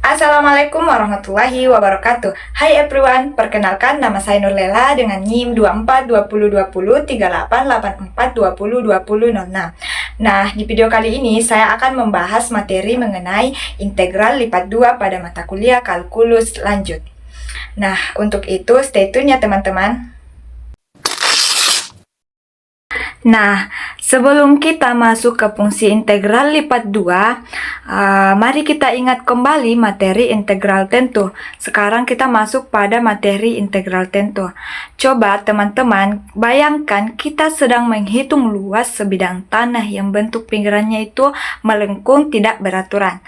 Assalamualaikum warahmatullahi wabarakatuh. Hai everyone, perkenalkan nama saya Nurlela dengan NIM 2420203884202006. Nah, di video kali ini saya akan membahas materi mengenai integral lipat 2 pada mata kuliah kalkulus lanjut. Nah, untuk itu stay tune ya teman-teman. Nah, sebelum kita masuk ke fungsi integral lipat 2, mari kita ingat kembali materi integral tentu. Sekarang kita masuk pada materi integral tentu. Coba teman-teman bayangkan kita sedang menghitung luas sebidang tanah yang bentuk pinggirannya itu melengkung tidak beraturan.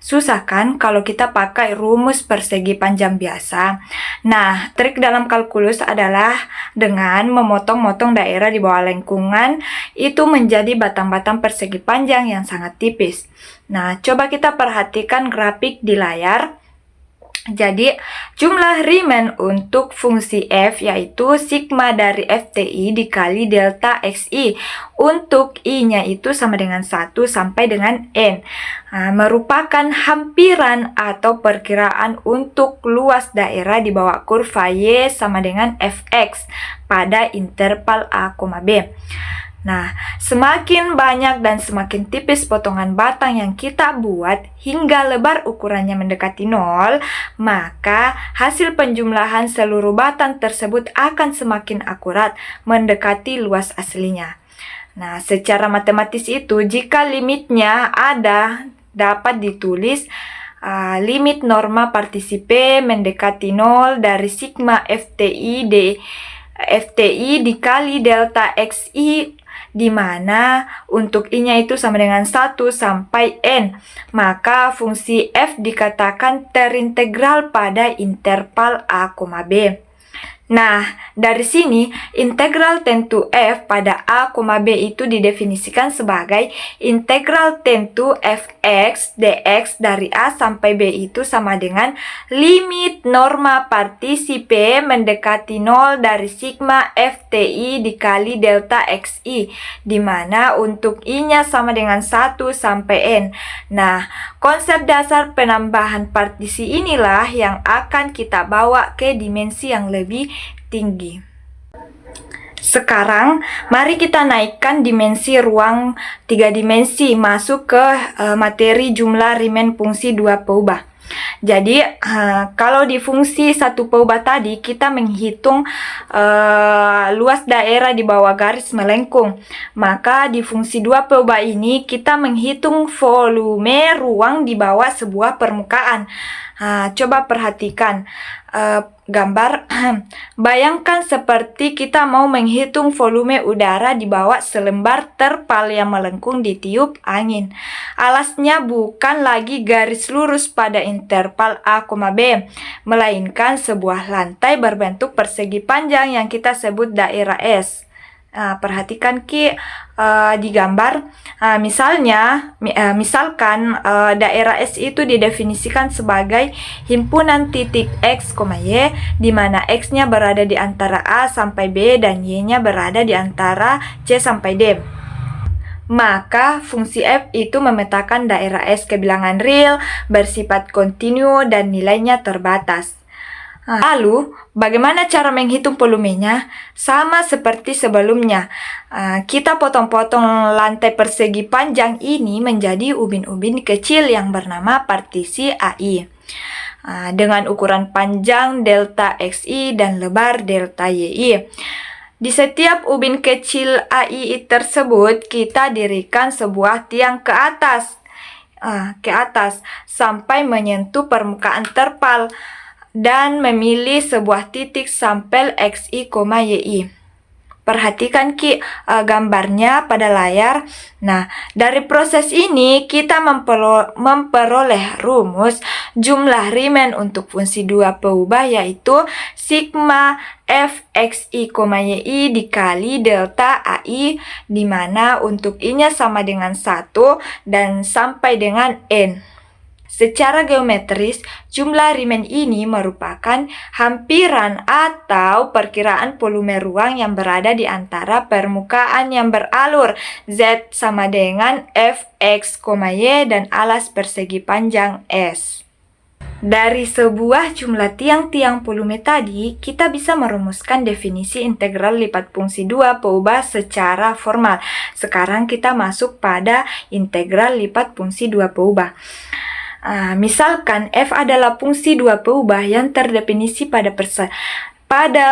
Susah kan kalau kita pakai rumus persegi panjang biasa? Nah, trik dalam kalkulus adalah dengan memotong-motong daerah di bawah lengkungan itu menjadi batang-batang persegi panjang yang sangat tipis. Nah, coba kita perhatikan grafik di layar. Jadi, jumlah Riemann untuk fungsi f yaitu sigma dari FTI dikali delta XI. Untuk I-nya itu sama dengan 1 sampai dengan N. Merupakan hampiran atau perkiraan untuk luas daerah di bawah kurva Y sama dengan Fx pada interval A, B. Nah, semakin banyak dan semakin tipis potongan batang yang kita buat hingga lebar ukurannya mendekati 0, maka hasil penjumlahan seluruh batang tersebut akan semakin akurat mendekati luas aslinya. Nah, secara matematis itu jika limitnya ada dapat ditulis limit norma partisipe mendekati 0 dari sigma FTI dikali delta XI, di mana untuk I-nya itu sama dengan 1 sampai N. Maka fungsi f dikatakan terintegral pada interval A, B. Nah, dari sini integral tentu f pada A, B itu didefinisikan sebagai integral tentu fx dx dari A sampai B itu sama dengan limit norma partisipe mendekati 0 dari sigma FTI dikali delta XI, di mana untuk I-nya sama dengan 1 sampai N. Nah, konsep dasar penambahan partisi inilah yang akan kita bawa ke dimensi yang lebih tinggi. Sekarang, mari kita naikkan dimensi ruang 3 dimensi masuk ke materi jumlah Riemann fungsi 2 peubah. Jadi, kalau di fungsi 1 peubah tadi, kita menghitung luas daerah di bawah garis melengkung. Maka di fungsi 2 peubah ini, kita menghitung volume ruang di bawah sebuah permukaan. Coba perhatikan gambar. Bayangkan seperti kita mau menghitung volume udara di bawah selembar terpal yang melengkung ditiup angin. Alasnya bukan lagi garis lurus pada interval A, B, melainkan sebuah lantai berbentuk persegi panjang yang kita sebut daerah S. Perhatikan di gambar. Misalkan daerah S itu didefinisikan sebagai himpunan titik X, Y, di mana X-nya berada di antara A sampai B dan Y-nya berada di antara C sampai D. Maka fungsi f itu memetakan daerah S ke bilangan real, bersifat kontinu dan nilainya terbatas. Lalu, bagaimana cara menghitung volumenya? Sama seperti sebelumnya. Kita potong-potong lantai persegi panjang ini menjadi ubin-ubin kecil yang bernama partisi AI. Dengan ukuran panjang delta XI dan lebar delta YI. Di setiap ubin kecil AI tersebut, kita dirikan sebuah tiang ke atas sampai menyentuh permukaan terpal dan memilih sebuah titik sampel XI, YI. Perhatikan gambarnya pada layar. Nah, dari proses ini kita memperoleh rumus jumlah Riemann untuk fungsi 2 peubah yaitu sigma fxi, y dikali delta ai, di mana untuk I-nya sama dengan 1 dan sampai dengan N. Secara geometris, jumlah Riemann ini merupakan hampiran atau perkiraan volume ruang yang berada di antara permukaan yang beralur Z sama dengan Fx, Y dan alas persegi panjang S. Dari sebuah jumlah tiang-tiang volume tadi, kita bisa merumuskan definisi integral lipat fungsi 2 peubah secara formal. Sekarang kita masuk pada integral lipat fungsi 2 peubah. Misalkan f adalah fungsi 2 peubah yang terdefinisi pada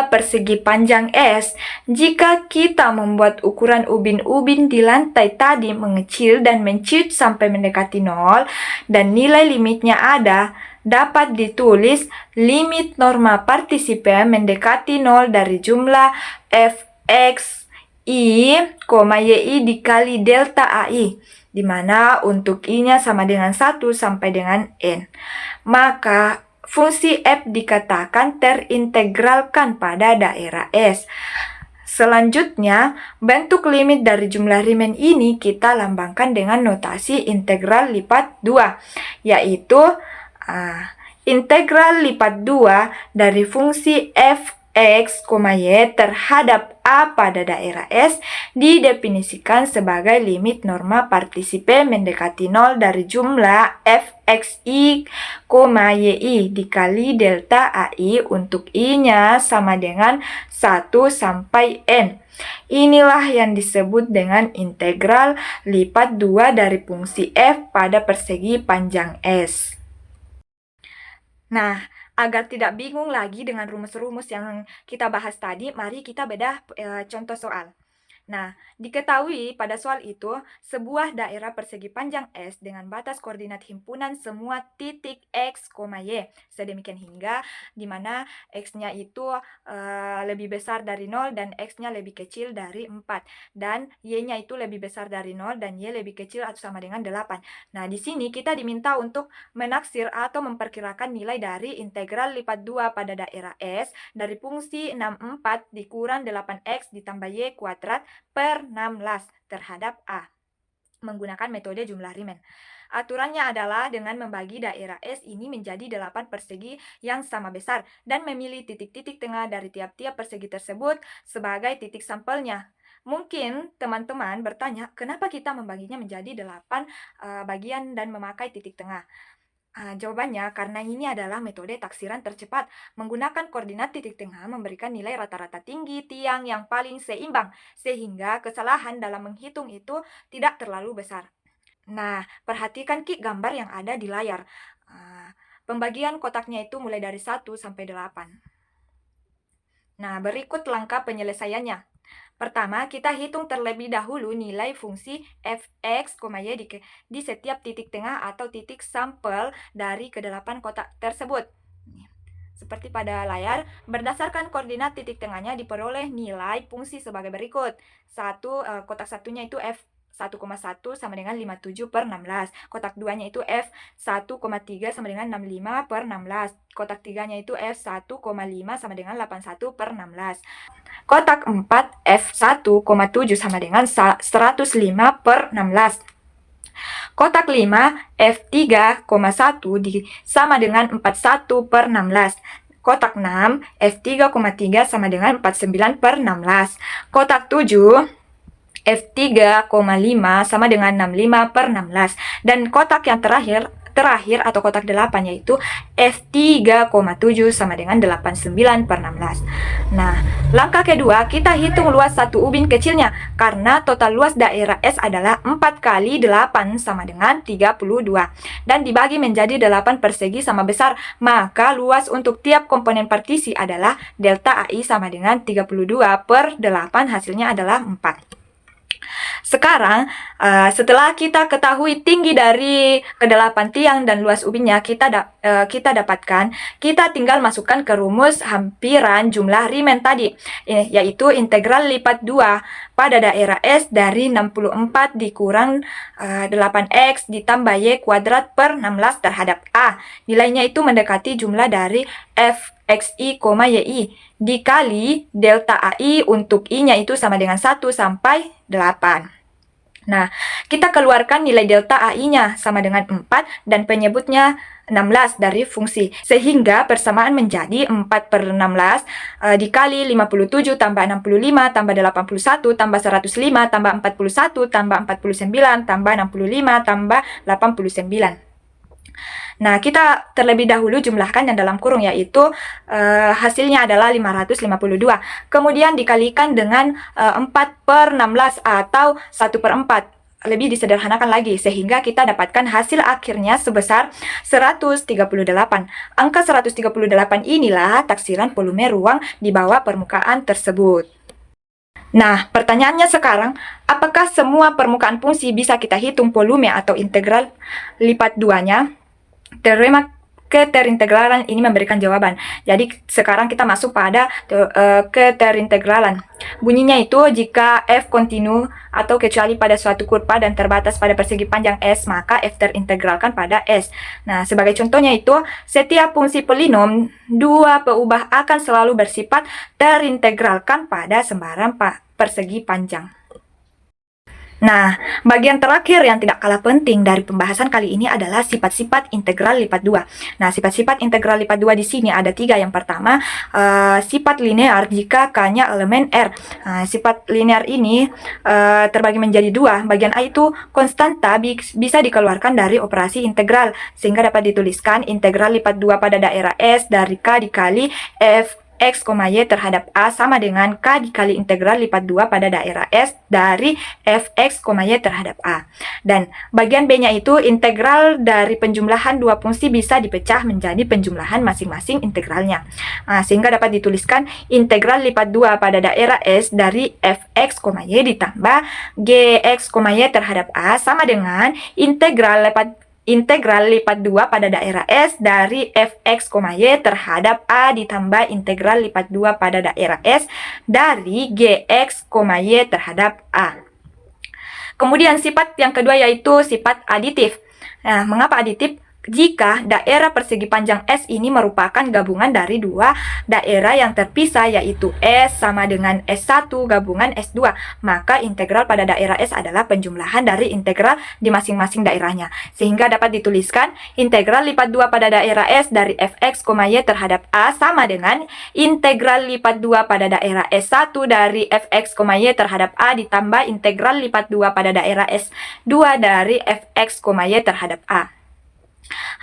persegi panjang S. Jika kita membuat ukuran ubin-ubin di lantai tadi mengecil dan menciut sampai mendekati 0, dan nilai limitnya ada, dapat ditulis limit norma partisipe mendekati 0 dari jumlah fx i, yi dikali delta ai, di mana untuk i-nya sama dengan 1 sampai dengan n. Maka fungsi f dikatakan terintegralkan pada daerah S. Selanjutnya, bentuk limit dari jumlah Riemann ini kita lambangkan dengan notasi integral lipat 2, yaitu integral lipat 2 dari fungsi fx, y terhadap a pada daerah S didefinisikan sebagai limit norma partisipe mendekati 0 dari jumlah fxi, yi dikali delta ai untuk i-nya sama dengan 1 sampai n. Inilah yang disebut dengan integral lipat 2 dari fungsi f pada persegi panjang S. Nah, agar tidak bingung lagi dengan rumus-rumus yang kita bahas tadi, mari kita bedah contoh soal. Nah, diketahui pada soal itu, sebuah daerah persegi panjang S dengan batas koordinat himpunan semua titik X, Y, sedemikian hingga di mana X-nya itu lebih besar dari 0 dan X-nya lebih kecil dari 4. Dan Y-nya itu lebih besar dari 0 dan Y lebih kecil atau sama dengan 8. Nah, di sini kita diminta untuk menaksir atau memperkirakan nilai dari integral lipat 2 pada daerah S dari fungsi 64 dikurang 8X ditambah Y kuadrat per 16 terhadap A menggunakan metode jumlah Riemann. Aturannya adalah dengan membagi daerah S ini menjadi 8 persegi yang sama besar dan memilih titik-titik tengah dari tiap-tiap persegi tersebut sebagai titik sampelnya. Mungkin teman-teman bertanya, kenapa kita membaginya menjadi 8 bagian dan memakai titik tengah? Jawabannya, karena ini adalah metode taksiran tercepat. Menggunakan koordinat titik tengah memberikan nilai rata-rata tinggi tiang yang paling seimbang, sehingga kesalahan dalam menghitung itu tidak terlalu besar. Nah, perhatikan gambar yang ada di layar. Pembagian kotaknya itu mulai dari 1 sampai 8. Nah, berikut langkah penyelesaiannya. Pertama, kita hitung terlebih dahulu nilai fungsi fx, y di setiap titik tengah atau titik sampel dari ke-8 kotak tersebut. Seperti pada layar, berdasarkan koordinat titik tengahnya diperoleh nilai fungsi sebagai berikut. Kotak satunya itu f 1,1 sama dengan 57 per 16. Kotak 2-nya itu F1,3 sama dengan 65 per 16. Kotak 3-nya itu F1,5 sama dengan 81 per 16. Kotak 4 F1,7 sama dengan 105 per 16. Kotak 5 F3,1 sama dengan 41 per 16. Kotak 6 F3,3 sama dengan 49 per 16. Kotak 7 F3,5 sama dengan 65 per 16. Dan kotak yang terakhir atau kotak 8 yaitu F3,7 sama dengan 89 per 16. Nah, langkah kedua kita hitung luas satu ubin kecilnya karena total luas daerah S adalah 4 kali 8 sama dengan 32 dan dibagi menjadi 8 persegi sama besar, maka luas untuk tiap komponen partisi adalah delta AI sama dengan 32 per 8, hasilnya adalah 4. Sekarang, setelah kita ketahui tinggi dari ke-8 tiang dan luas ubinnya kita dapatkan, kita tinggal masukkan ke rumus hampiran jumlah Riemann tadi, yaitu integral lipat 2 pada daerah S dari 64 dikurang 8X ditambah Y kuadrat per 16 terhadap A. Nilainya itu mendekati jumlah dari fxi, yi dikali delta ai untuk i-nya itu sama dengan 1 sampai 8. Nah, kita keluarkan nilai delta AI-nya sama dengan 4 dan penyebutnya 16 dari fungsi. Sehingga persamaan menjadi 4 per 16 dikali 57 tambah 65 tambah 81 tambah 105 tambah 41 tambah 49 tambah 65 tambah 89. Nah, kita terlebih dahulu jumlahkan yang dalam kurung, yaitu hasilnya adalah 552. Kemudian dikalikan dengan 4/16 atau 1/4. Lebih disederhanakan lagi, sehingga kita dapatkan hasil akhirnya sebesar 138. Angka 138 inilah taksiran volume ruang di bawah permukaan tersebut. Nah, pertanyaannya sekarang, apakah semua permukaan fungsi bisa kita hitung volume atau integral lipat duanya? Teorema keterintegralan ini memberikan jawaban. Jadi sekarang kita masuk pada keterintegralan. Bunyinya itu jika f kontinu atau kecuali pada suatu kurva dan terbatas pada persegi panjang S, maka f terintegralkan pada S. Nah, sebagai contohnya itu, setiap fungsi polinom dua peubah akan selalu bersifat terintegralkan pada sembarang persegi panjang. Nah, bagian terakhir yang tidak kalah penting dari pembahasan kali ini adalah sifat-sifat integral lipat 2. Nah, sifat-sifat integral lipat 2 di sini ada 3. Yang pertama, sifat linear jika K-nya elemen R. Nah, sifat linear ini terbagi menjadi 2. Bagian A itu konstanta bisa dikeluarkan dari operasi integral, sehingga dapat dituliskan integral lipat 2 pada daerah S dari K dikali f X, Y terhadap A sama dengan K dikali integral lipat 2 pada daerah S dari Fx, Y terhadap A. Dan bagian B-nya itu integral dari penjumlahan dua fungsi bisa dipecah menjadi penjumlahan masing-masing integralnya. Nah, sehingga dapat dituliskan integral lipat 2 pada daerah S dari Fx, Y ditambah Gx, Y terhadap A sama dengan integral lipat 2 pada daerah S dari Fx, Y terhadap A ditambah integral lipat 2 pada daerah S dari Gx, Y terhadap A. Kemudian sifat yang kedua yaitu sifat aditif. Nah, mengapa aditif? Jika daerah persegi panjang S ini merupakan gabungan dari dua daerah yang terpisah, yaitu S sama dengan S1 gabungan S2, maka integral pada daerah S adalah penjumlahan dari integral di masing-masing daerahnya. Sehingga dapat dituliskan integral lipat 2 pada daerah S dari Fx, Y terhadap A sama dengan integral lipat 2 pada daerah S1 dari Fx, Y terhadap A ditambah integral lipat 2 pada daerah S2 dari Fx, Y terhadap A.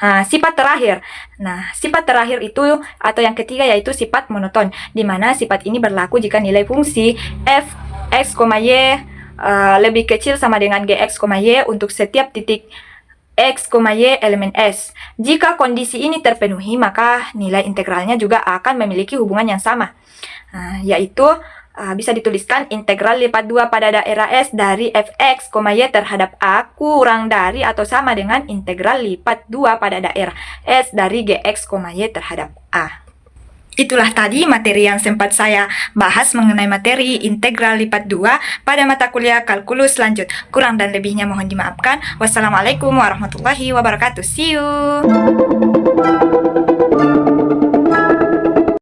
Nah, sifat terakhir. Nah, sifat terakhir itu atau yang ketiga yaitu sifat monoton, di mana sifat ini berlaku jika nilai fungsi Fx, Y lebih kecil sama dengan Gx, Y untuk setiap titik X, Y elemen S. Jika kondisi ini terpenuhi, maka nilai integralnya juga akan memiliki hubungan yang sama, yaitu bisa dituliskan integral lipat 2 pada daerah S dari Fx, Y terhadap A kurang dari atau sama dengan integral lipat 2 pada daerah S dari Gx, Y terhadap A. Itulah tadi materi yang sempat saya bahas mengenai materi integral lipat 2 pada mata kuliah kalkulus lanjut. Kurang dan lebihnya mohon dimaafkan. Wassalamualaikum warahmatullahi wabarakatuh. See you!